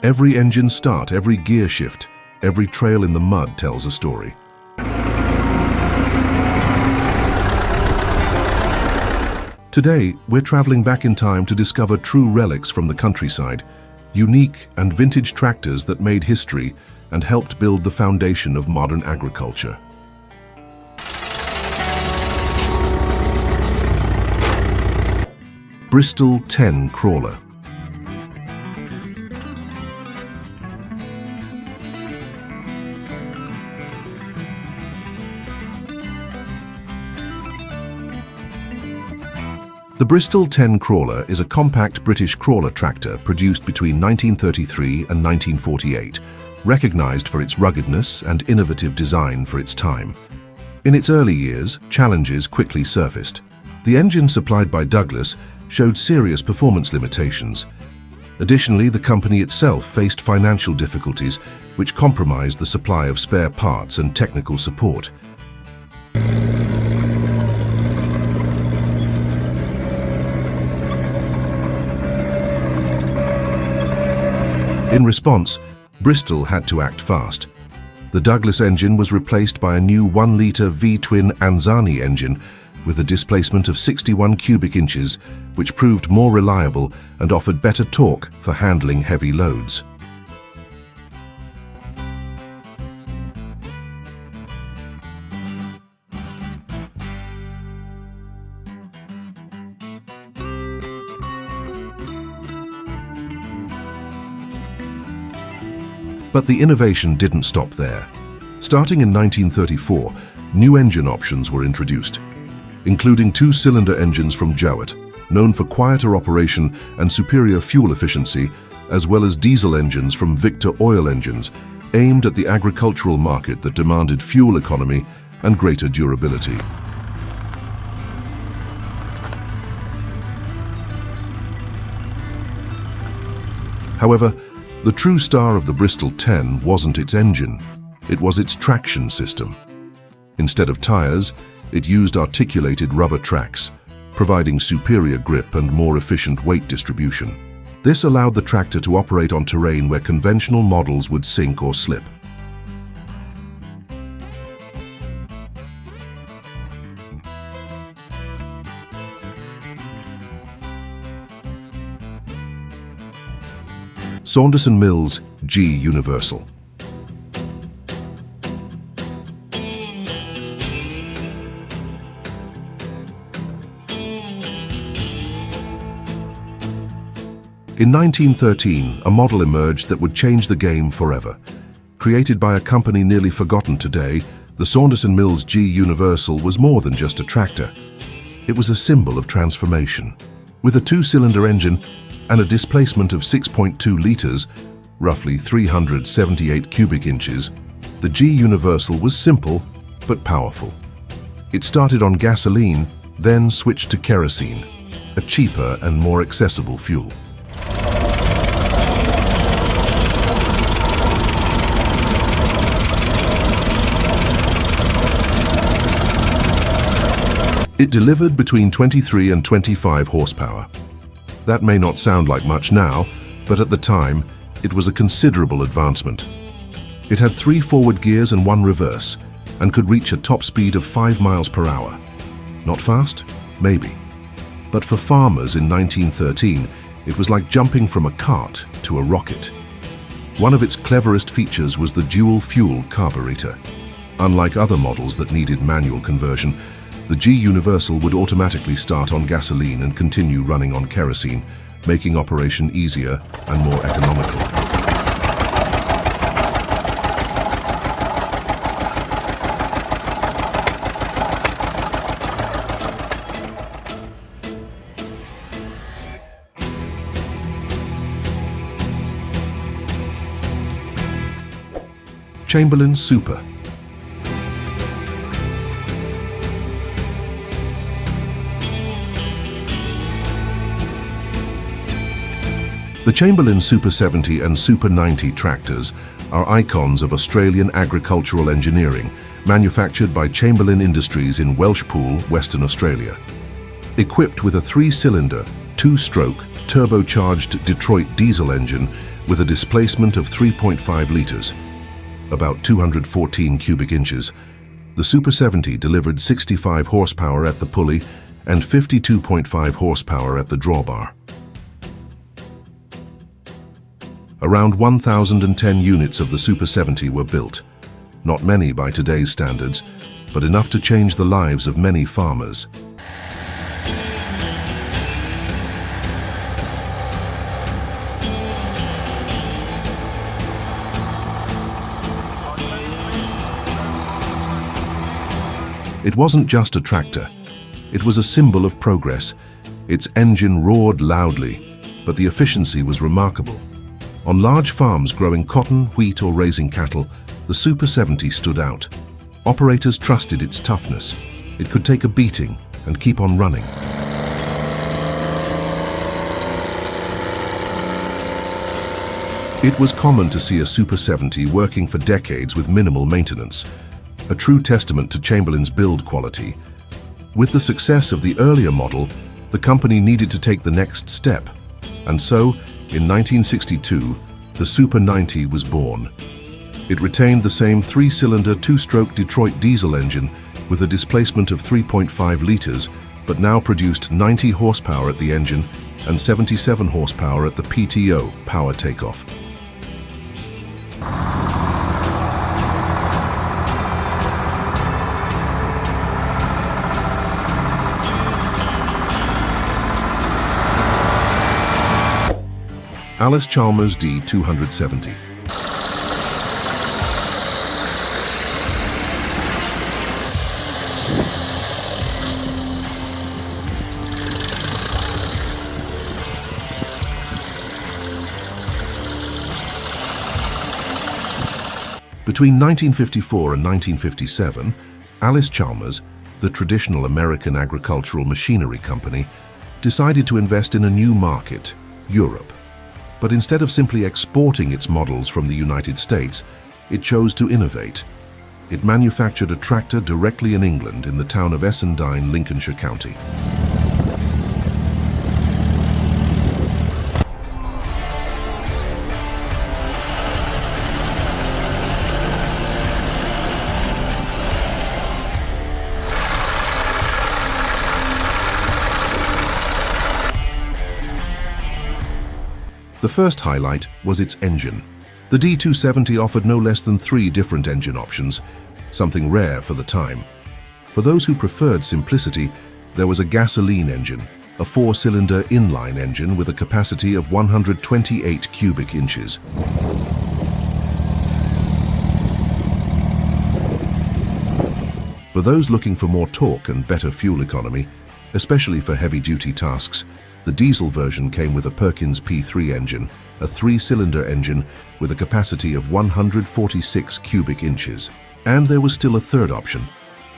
Every engine start, every gear shift, every trail in the mud tells a story. Today, we're traveling back in time to discover true relics from the countryside, unique and vintage tractors that made history and helped build the foundation of modern agriculture. Bristol 10 Crawler. The Bristol 10 Crawler is a compact British crawler tractor produced between 1933 and 1948, recognized for its ruggedness and innovative design for its time. In its early years, challenges quickly surfaced. The engine supplied by Douglas showed serious performance limitations. Additionally, the company itself faced financial difficulties, which compromised the supply of spare parts and technical support. In response, Bristol had to act fast. The Douglas engine was replaced by a new 1-litre V-twin Anzani engine with a displacement of 61 cubic inches, which proved more reliable and offered better torque for handling heavy loads. But the innovation didn't stop there. Starting in 1934, new engine options were introduced, including 2-cylinder engines from Jowett, known for quieter operation and superior fuel efficiency, as well as diesel engines from Victor Oil Engines, aimed at the agricultural market that demanded fuel economy and greater durability. However, the true star of the Bristol 10 wasn't its engine, it was its traction system. Instead of tires, it used articulated rubber tracks, providing superior grip and more efficient weight distribution. This allowed the tractor to operate on terrain where conventional models would sink or slip. Saunderson Mills G Universal. In 1913, a model emerged that would change the game forever. Created by a company nearly forgotten today, the Saunderson Mills G Universal was more than just a tractor. It was a symbol of transformation. With a 2-cylinder engine and a displacement of 6.2 litres, roughly 378 cubic inches, the G Universal was simple but powerful. It started on gasoline, then switched to kerosene, a cheaper and more accessible fuel. It delivered between 23 and 25 horsepower. That may not sound like much now, but at the time, it was a considerable advancement. It had 3 forward gears and 1 reverse, and could reach a top speed of 5 miles per hour. Not fast? Maybe. But for farmers in 1913, it was like jumping from a cart to a rocket. One of its cleverest features was the dual-fuel carburetor. Unlike other models that needed manual conversion, the G Universal would automatically start on gasoline and continue running on kerosene, making operation easier and more economical. Chamberlain Super. The Chamberlain Super 70 and Super 90 tractors are icons of Australian agricultural engineering, manufactured by Chamberlain Industries in Welshpool, Western Australia. Equipped with a 3-cylinder, 2-stroke, turbocharged Detroit diesel engine With a displacement of 3.5 liters, about 214 cubic inches, the Super 70 delivered 65 horsepower at the pulley and 52.5 horsepower at the drawbar. Around 1,010 units of the Super 70 were built, not many by today's standards, but enough to change the lives of many farmers. It wasn't just a tractor. It was a symbol of progress. Its engine roared loudly, but the efficiency was remarkable. On large farms growing cotton, wheat, or raising cattle, the Super 70 stood out. Operators trusted its toughness. It could take a beating and keep on running. It was common to see a Super 70 working for decades with minimal maintenance, a true testament to Chamberlain's build quality. With the success of the earlier model, the company needed to take the next step. And so, in 1962, the Super 90 was born. It retained the same three-cylinder, two-stroke Detroit diesel engine with a displacement of 3.5 liters, but now produced 90 horsepower at the engine and 77 horsepower at the PTO, power takeoff. Allis-Chalmers D270. Between 1954 and 1957, Allis-Chalmers, the traditional American agricultural machinery company, decided to invest in a new market, Europe. But instead of simply exporting its models from the United States, it chose to innovate. It manufactured a tractor directly in England in the town of Essendine, Lincolnshire County. The first highlight was its engine. The D270 offered no less than 3 different engine options, something rare for the time. For those who preferred simplicity, there was a gasoline engine, a 4-cylinder inline engine with a capacity of 128 cubic inches. For those looking for more torque and better fuel economy, especially for heavy-duty tasks, the diesel version came with a Perkins P3 engine, a 3-cylinder engine with a capacity of 146 cubic inches. And there was still a third option,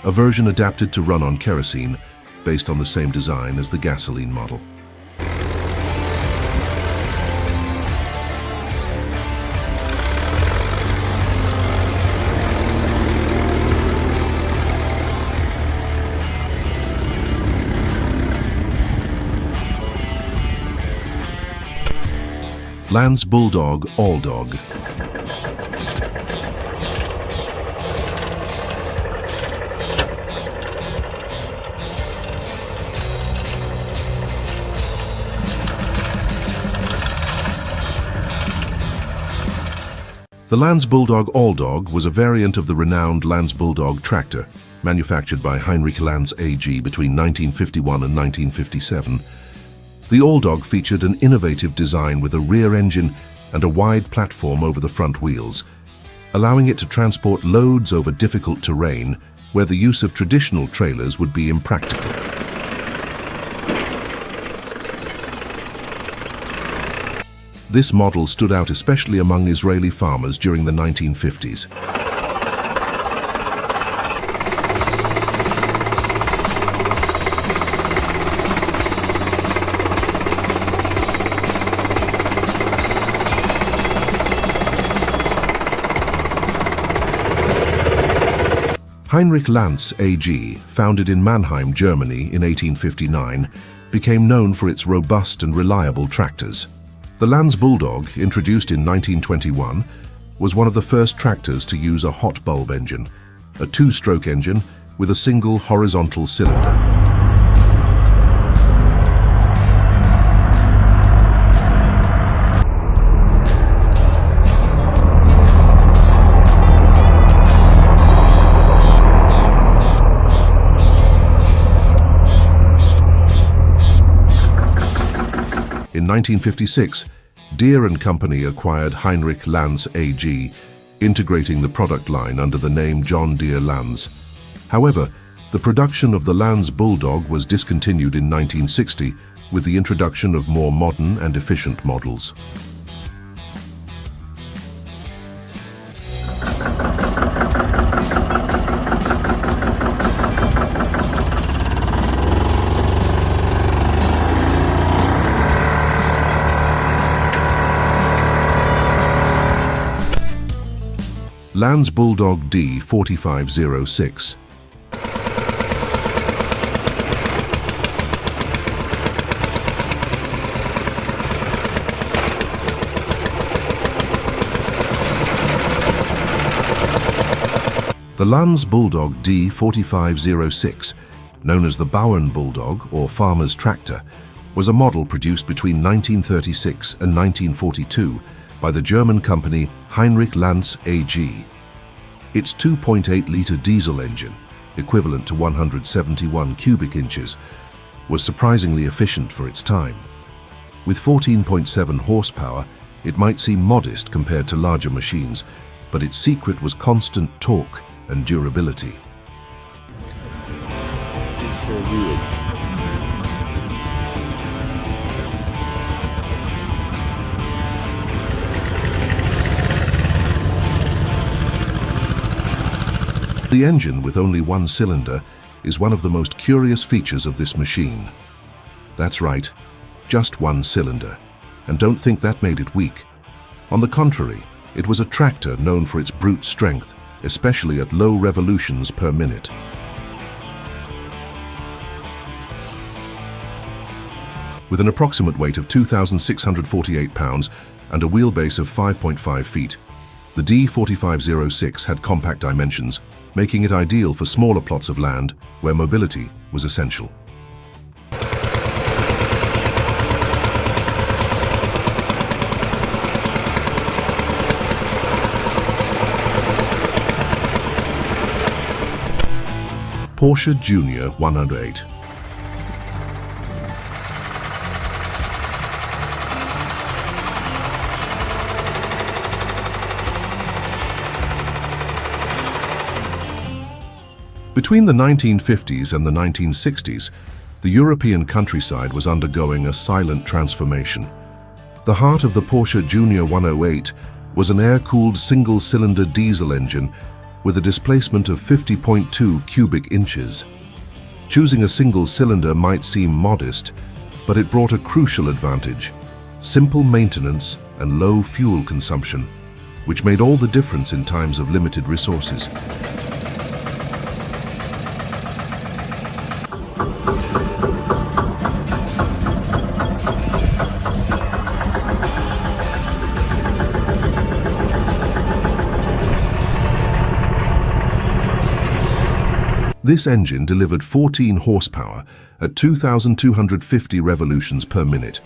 a version adapted to run on kerosene, based on the same design as the gasoline model. Lance Bulldog All-Dog. The Lance Bulldog All-Dog was a variant of the renowned Lance Bulldog tractor, manufactured by Heinrich Lance AG between 1951 and 1957. The All-Dog featured an innovative design with a rear engine and a wide platform over the front wheels, allowing it to transport loads over difficult terrain where the use of traditional trailers would be impractical. This model stood out especially among Israeli farmers during the 1950s. Heinrich Lance AG, founded in Mannheim, Germany in 1859, became known for its robust and reliable tractors. The Lanz Bulldog, introduced in 1921, was one of the first tractors to use a hot bulb engine, a two-stroke engine with a single horizontal cylinder. In 1956, Deere & Company acquired Heinrich Lanz AG, integrating the product line under the name John Deere Lanz. However, the production of the Lanz Bulldog was discontinued in 1960 with the introduction of more modern and efficient models. Lanz Bulldog D4506. The Lanz Bulldog D4506, known as the Bauern Bulldog or Farmer's Tractor, was a model produced between 1936 and 1942 by the German company Heinrich Lanz AG. Its 2.8-litre diesel engine, equivalent to 171 cubic inches, was surprisingly efficient for its time. With 14.7 horsepower, it might seem modest compared to larger machines, but its secret was constant torque and durability. The engine with only one cylinder is one of the most curious features of this machine. That's right, just one cylinder. And don't think that made it weak. On the contrary, it was a tractor known for its brute strength, especially at low revolutions per minute. With an approximate weight of 2,648 pounds and a wheelbase of 5.5 feet, the D4506 had compact dimensions, making it ideal for smaller plots of land where mobility was essential. Porsche Junior 108. Between the 1950s and the 1960s, the European countryside was undergoing a silent transformation. The heart of the Porsche Junior 108 was an air-cooled single-cylinder diesel engine with a displacement of 50.2 cubic inches. Choosing a single cylinder might seem modest, but it brought a crucial advantage: simple maintenance and low fuel consumption, which made all the difference in times of limited resources. This engine delivered 14 horsepower at 2,250 revolutions per minute,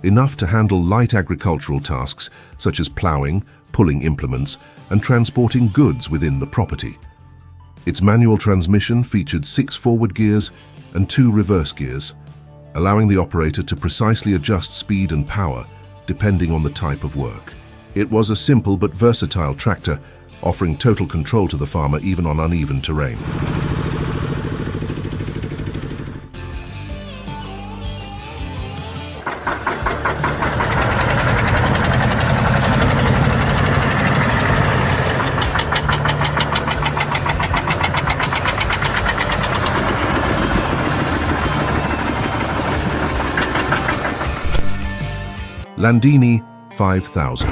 enough to handle light agricultural tasks such as ploughing, pulling implements, and transporting goods within the property. Its manual transmission featured 6 forward gears and 2 reverse gears, allowing the operator to precisely adjust speed and power depending on the type of work. It was a simple but versatile tractor, offering total control to the farmer even on uneven terrain. Landini 5000.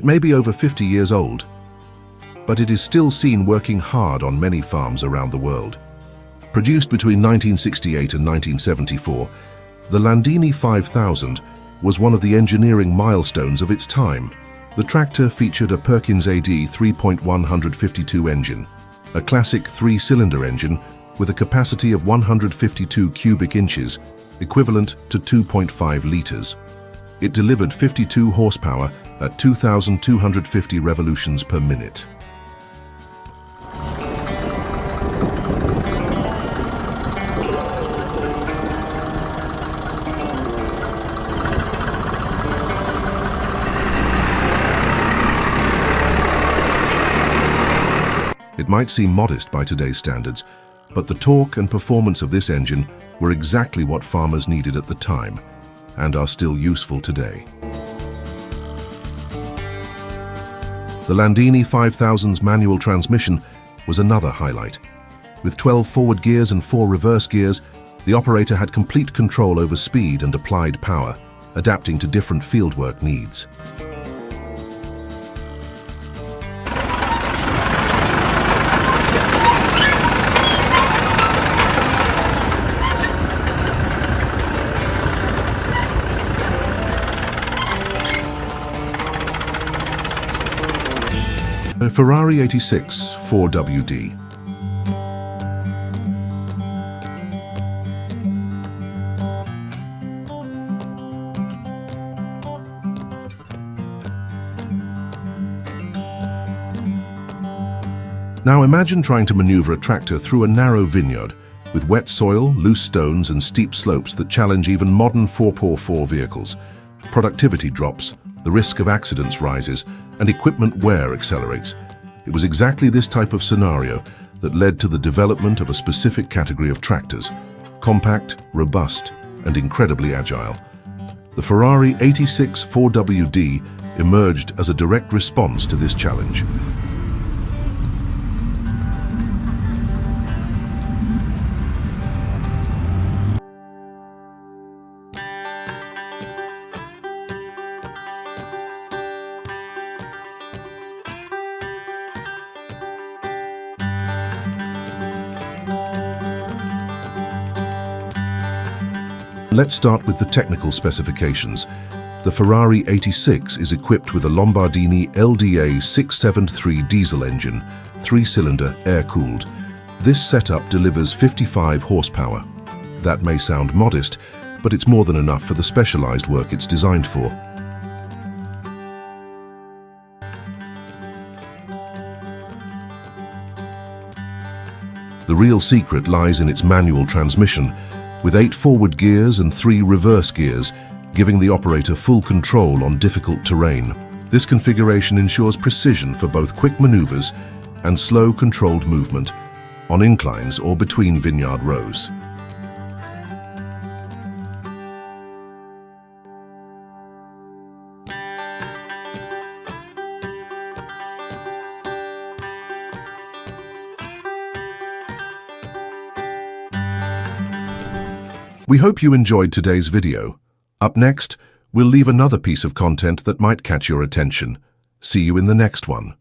It may be over 50 years old, but it is still seen working hard on many farms around the world. Produced between 1968 and 1974, the Landini 5000 was one of the engineering milestones of its time. The tractor featured a Perkins AD 3.152 engine, a classic three-cylinder engine with a capacity of 152 cubic inches, equivalent to 2.5 liters. It delivered 52 horsepower at 2,250 revolutions per minute. It might seem modest by today's standards, but the torque and performance of this engine were exactly what farmers needed at the time and are still useful today. The Landini 5000's manual transmission was another highlight. With 12 forward gears and 4 reverse gears, the operator had complete control over speed and applied power, adapting to different fieldwork needs. A Ferrari 86 4WD. Now imagine trying to maneuver a tractor through a narrow vineyard with wet soil, loose stones and steep slopes that challenge even modern 4x4 vehicles. Productivity drops, the risk of accidents rises, and equipment wear accelerates. It was exactly this type of scenario that led to the development of a specific category of tractors: compact, robust, and incredibly agile. The Ferrari 86 4WD emerged as a direct response to this challenge. Let's start with the technical specifications. The Ferrari 86 is equipped with a Lombardini LDA 673 diesel engine, 3-cylinder, air-cooled. This setup delivers 55 horsepower. That may sound modest, but it's more than enough for the specialized work it's designed for. The real secret lies in its manual transmission, with 8 forward gears and 3 reverse gears, giving the operator full control on difficult terrain. This configuration ensures precision for both quick maneuvers and slow, controlled movement on inclines or between vineyard rows. We hope you enjoyed today's video. Up next, we'll leave another piece of content that might catch your attention. See you in the next one.